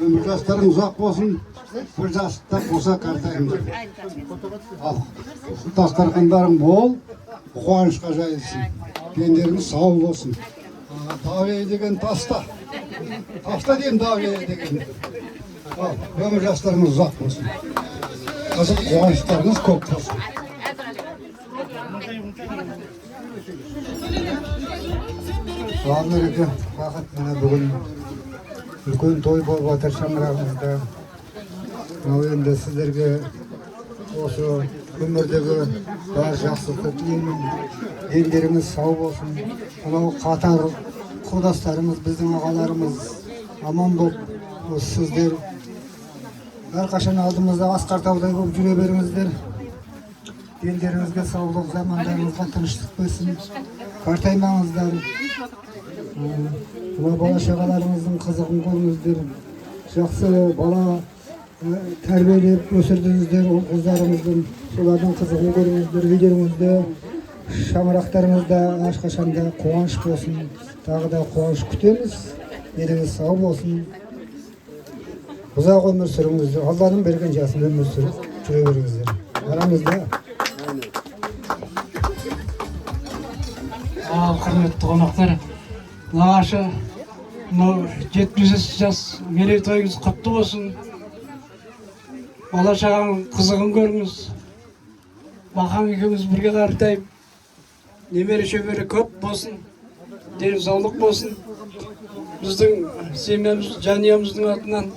Ömür жастарың ұзақ болсын, бір жаста қоса қартайыңдар. Ал дастархандарың мол, қуанышқа жайылсын. Дендеріңіз сау болсын. Давей деген таста. Таста деймін давей деген. Ал ömür жастарыңыз ұзақ болсын. Қазір қуаныштарыңыз көп болсын. Сағыныр екен, бақыт мына бүгін үлкен той болып жатыр шаңырағымызда. Енді сіздерге осы өмірдегі бар жақсылықты тілеймін. Дендеріңіз сау болсын. Мынау қатар құрдастарымыз, біздің ағаларымыз аман болып, сіздер әрқашан алдымызда асқар таудай болып жүре беріңіздер. Дендеріңізге саулық, замандарыңызға тыныштық берсін. Қартаймаңыздар. Мына бала-шағаларыңыздың қызығын көріңіздер. Жақсы бала тәрбиелеп өсірдіңіздер, ол қыздарыңыздың солардың қызығын көріңіздер. Үйлеріңізде, шаңырақтарыңызда әрқашанда қуаныш болсын. Тағы да қуаныш күтеміз. Деніңіз сау болсын. Ұзақ өмір сүріңіздер. Алланың берген жасын өмір сүріп жүре беріңіздер. Арамызда. Құрметті қонақтар, нағашы 70 жас мерейтойыңыз құтты болсын. Бала-шағаның қызығын көріңіз. Бақаң екеуміз бірге қартайып, немере-шөбере көп болсын, денсаулық болсын. Біздің семьямыз, жанұямыздың атынан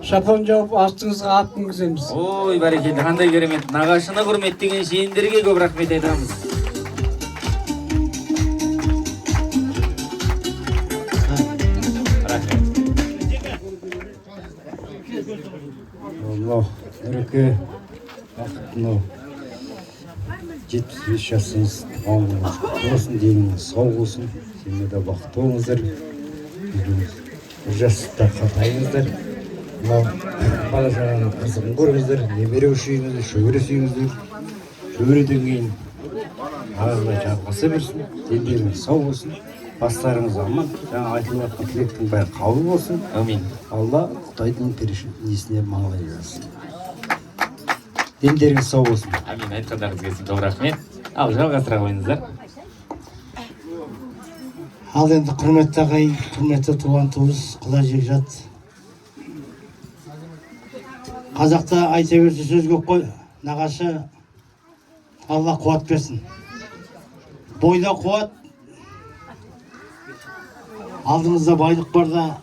шапан жауып, астыңызға ат мінгіземіз. Ой, бәрекелді, қандай керемет. Нағашыны құрметтеген жиендерге көп рахмет айтамыз. Нұреке, бақытын 75 жасыңыз туған күніңіз құтты болсын, деніңіз сау болсын, семьяда бақытты болыңыздар, бір жастықта қартайыңыздар. Бала-шағаның қызығын көріңіздер, немере сүйіңіздер, шөбере сүйіңіздер. Шөбереден кейін ағызбай жалғаса берсін, дендеріңіз сау болсын, бастарыңыз аман, жаңа айтылып жатқан тілектің бәрі қабыл болсын. Әмин. Алла Құдайдың несіне маңлай жазсын. Дендеріңіз сау болсын. Әмин, айтқандарыңыз келсін, көп рахмет. Ал жалғастыра қойыңыздар. Ал енді құрметті ағай, құрметті туған туыс, құда жекжат. Қазақта айта берсе сөз көп қой, нағашы Алла қуат берсін. Бойда қуат, алдымызда байлық барда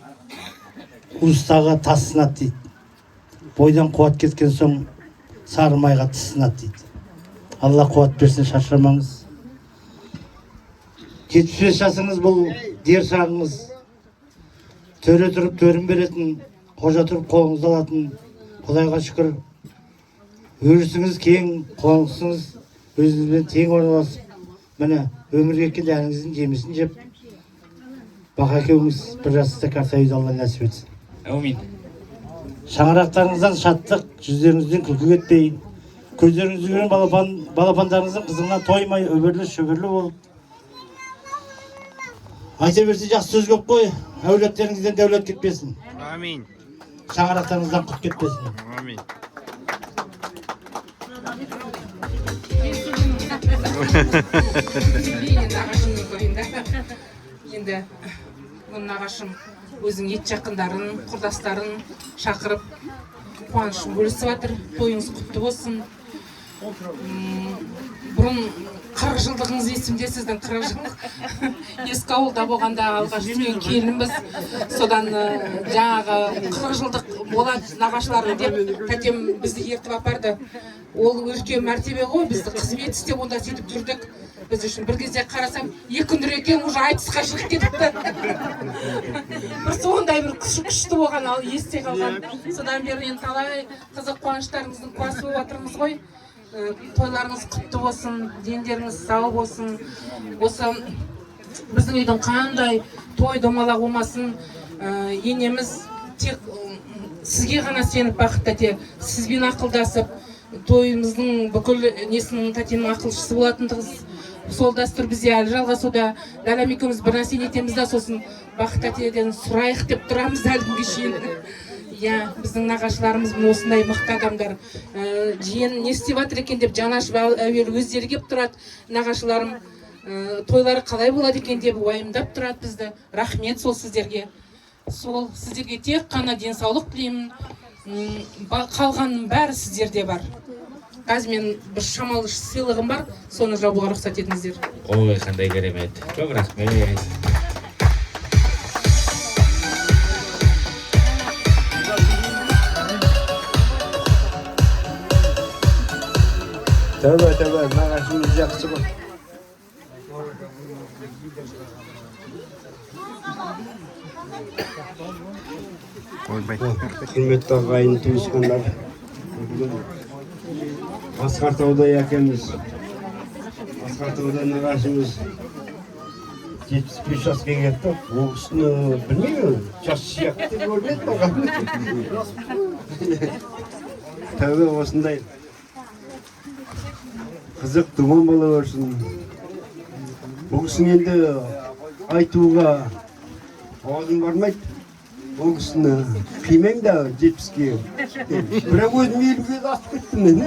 уыстағы тас сынады дейді. Бойдан қуат кеткен соң сары майға тіс сынады дейді. Алла қуат берсін, шаршамаңыз. 75 жасыңыз бұл дер шағыңыз. Төре тұрып төрін беретін, қожа тұрып қолыңызды алатын. Құдайға шүкір. Өрісіңіз кең, қонысыңыз өзіңізбен тең орналасып, міне өмірге келген дәріңіздің жемісін жеп, Бақа екеуміз бір жаста қартаюды Алла нәсіп етсін. Әмин. Шаңырақтарыңыздан шаттық, жүздеріңізден күлкі кетпей, көздеріңізді көрген балапандарыңыздың қызығынан тоймай, өбірлі шөбірлі болып. Айта берсе жақсы сөз көп қой, әулеттеріңізден дәулет кетпесін. Амин. Шаңырақтарыңыздан құт кетпесін. Амин. Енді бұл нағашым өзің ет жақындарын, құрдастарын шақырып қуанышын бөлісіп жатыр. Тойыңыз құтты болсын. Бұрын 40 жылдығыңыз есімде, сіздің 40 жылдық ескі ауылда болғанда алғаш түскен келінбіз. Содан жаңағы 40 жылдық болады нағашыларың деп тәтем бізді ертіп апарды. Ол үлкен мәртебе ғой, бізді қызмет істеп онда сөйтіп жүрдік. Біз үшін бір кезде қарасам, 2 күндір екен уже айтысқа шығып кетіпті. Бір сондай бір күшті болған, ал есте қалған. Содан бері енді талай қызық қуаныштарыңыздың куәсі болып жатырмыз ғой. Тойларыңыз құтты болсын, дендеріңіз сау болсын. Осы біздің үйдің қандай той домалақ болмасын, енеміз тек сізге ғана сеніп, бақыт тәте, сізбен ақылдасып, тойымыздың бүкіл несінің тәтенің ақылшысы болатындығыз сол дәстүр бізде әлі жалғасуда. Дәлем екеуміз бір нәрсені етеміз да, сосын Бақыт әтеден сұрайық деп тұрамыз әлі күнге шейін. Иә, біздің нағашыларымыз осындай мықты адамдар. Жиен не істеп жатыр екен деп жанашып әуелі өздері келіп тұрады. Нағашыларым тойлары қалай болады екен деп уайымдап тұрады бізді. Рахмет сол сіздерге. Сол сіздерге тек қана денсаулық тілеймін. Қалғанның бәрі сіздерде бар. Қазір мен бір шамалы сыйлығым бар, соны жабуға рұқсат етіңіздер. Ой, қандай керемет. Көп рахмет. Тәуба, нағашымыз жақсы ғой. Құрметті ағайын туысқандар, Асқартауда екенбіз. Асқартауда нағашымыз 75 жасқа келді. Ол кісіні білмеймін, жас сияқты көрінеді маған. Тәуба осындай қызық туған бала өрсін. Ол кісіні енді айтуға аузым бармайды. Ол кісіні қимаймын да 70-ке. Бірақ өзім 50-ге асып кеттім мен.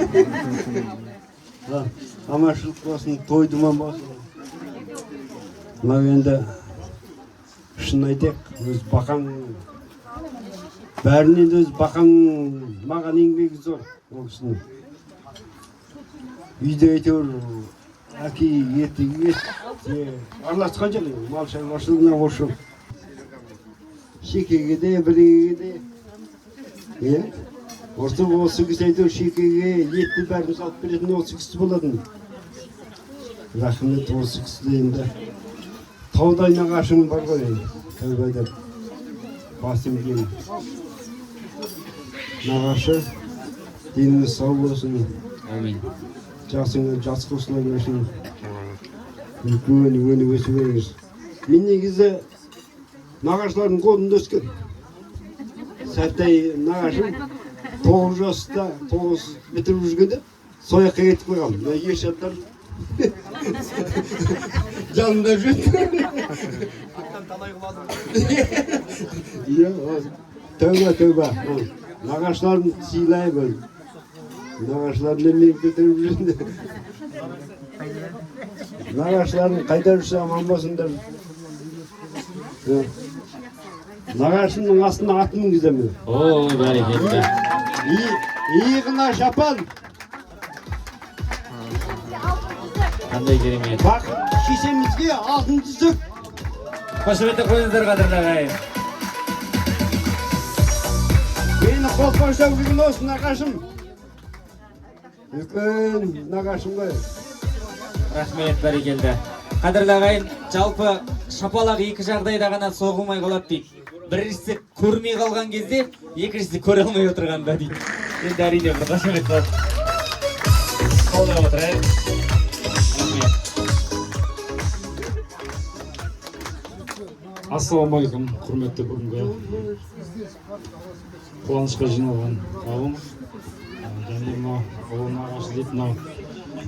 Аманшылық болсын, той думан болсын. Мынау енді шын айтайық, өз бақаң, бәрінен өз бақаң маған еңбегі зор ол кісінің. Үйде әйтеуір әке ертегі араласқан жоқ, мал шаруашылығына қосып. Шекеге де, бірегеге де. Осы кісі әйтеуір шекеге етті бәріміз алып беретін осы кісі болатын. Рахмет осы кісі енді. Таудай нағашым бар ғой енді. Тәубәдір. Басым кем. Нағашы, деніңіз сау болсын. Амин. Жасыңыз жас қосыла берсін. Үлкен өні өсіп беріңіз. Мен негізі нағашылардың қолында өскен. Сәттай нағашым 9 жаста, 9 бітіріп жүргенде сояққа кетіп қойғам. Еш жаттар жанында жүрді. Тәуба. Нағашыларын сыйлаймын. Нағашыларын мен кетіріп жүрді. Нағашыларын қайда жүрсе аман болсындар. Нағашымның астына атын мінгіземін. Ой, бәрекелді. Иығына шапан. Қандай керемет. Бақ шешемізге алтын түсік. Қошеметті қойыңыздар қадірлі ағайын. Мені қолпаштау күн olsun нағашым. Үлкен нағашым ғой. Рахмет, бәрекелді. Қадірлі ағайын, жалпы шапалақ екі жағдайда ғана соғылмай қалады дейді. Біріншісі көрмей қалған кезде, екіншісі көре алмай отырғанда дейді. Енді әрине бір қошемет бар. Қолдап отырайық. Ассалаумағалейкум, құрметті бүгінгі қуанышқа жиналған қауым. Және мынау ұлы нағашы дейді, мынау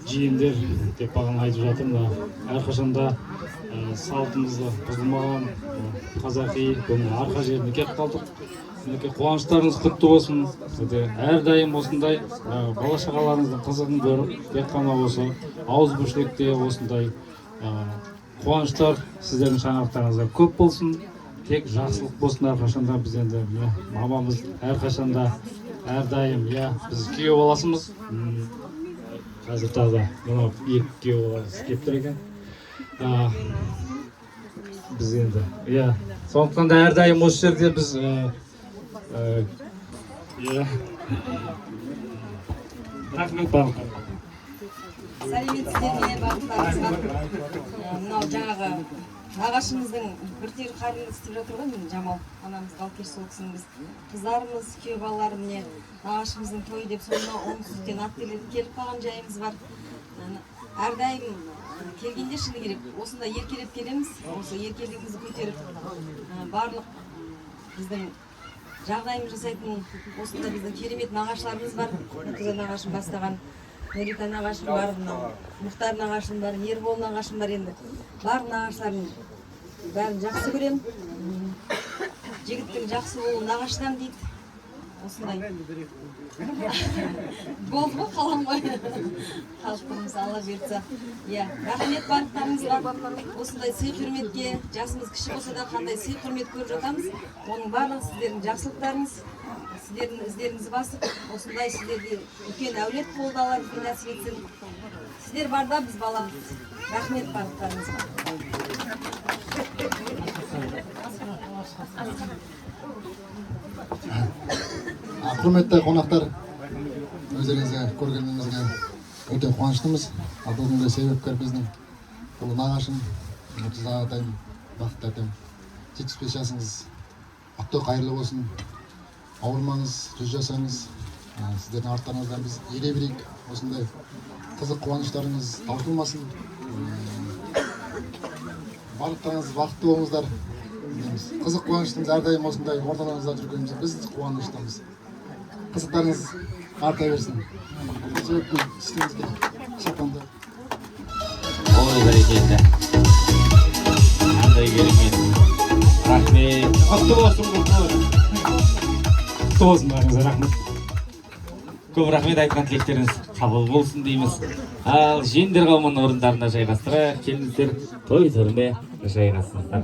жиендер деп бағана айтып жатыр. Әрқашанда салтымызды бұзылмаған қазақи арқа жеріне келіп қалдық. Мінекей қуаныштарыңыз құтты болсын. Әрдайым осындай бала шағаларыңыздың қызығын көріп, тек қана осы ауызбіршілікте осындай қуаныштар сіздердің шаңырақтарыңызда көп болсын. Тек жақсылық болсын әрқашанда. Біз енді мамамыз әрқашанда әрдайым, біз күйеу баласымыз. Қазір тағы мынау екі күйеу баласы келіп тұр екен. Біз енді, сондықтан да әрдайым осы жерде біз рахмет барлықтарыңызға. Сәлеметсіздер ме барлықтарыңызға. Мынау жаңағы нағашымыздың бір тері қарынды істеп жатыр ғой, Жамал анамыз қалып сол кісінің біз қыздарымыз, күйеу балалары міне нағашымыздың тойы деп соңына оңтүстіктен аттелетіп келіп қалған жайымыз бар. Әрдайым келгенде шыны керек, осында еркелеп келеміз, осы еркелігімізді көтеріп барлық біздің жағдайымыз жасайтын осында біздің керемет нағашыларымыз бар. Нағашым бастаған Нұрика нағашым бар, мынау Мұхтар нағашым бар, Ербол нағашым бар. Енді бар нағаштарын бәрін жақсы көрем. Жігіттің жақсы болуы нағаштан дейді. Осындай болды ғой, қалам ғой. Қалыптырмыз, Алла берді. Иә, рахмет барлықтарыңызға. Осындай сый құрметке, жасымыз кіші болса да қандай сый құрмет көріп жатамыз. Оның барлығы сіздердің жақсылықтарыңыз, сіздердің іздеріңізді басып, осындай сіздерге үлкен әулет болды, Алла үлкен нәсіп етсін. Сіздер барда біз баламыз. Рахмет барлықтарыңызға. Құрметті қонақтар, өздеріңізге көргенімізге өте қуаныштымыз. Бүгінгі себепкер біздің бұл нағашым, Нұртаза ағатайым, бақытты атам. 75 жасыңыз аты қайырлы болсын. Ауырмаңыз, 100 жасаңыз. Сіздердің арттарыңыздан біз ере берейік. Осындай қызық қуаныштарыңыз таусылмасын. Барлықтарыңыз бақытты болыңыздар. Қызық қуаныштымыз әрдайым осындай орталарыңызда жүргенімізде біз қуаныштымыз. Қызықтарыңыз арта берсін. Себепті үстіңізге шапанды. Ой, бәрекелді. Қандай керемет. Рахмет. Құтты болсын, құтты болсын. Құтты болсын бәріңізге, рахмет. Көп рахмет, айтқан тілектеріңіз қабыл болсын дейміз. Ал жеңдер қауымын орындарына жайғастыра, келіңіздер той төріне жайғасыңыздар.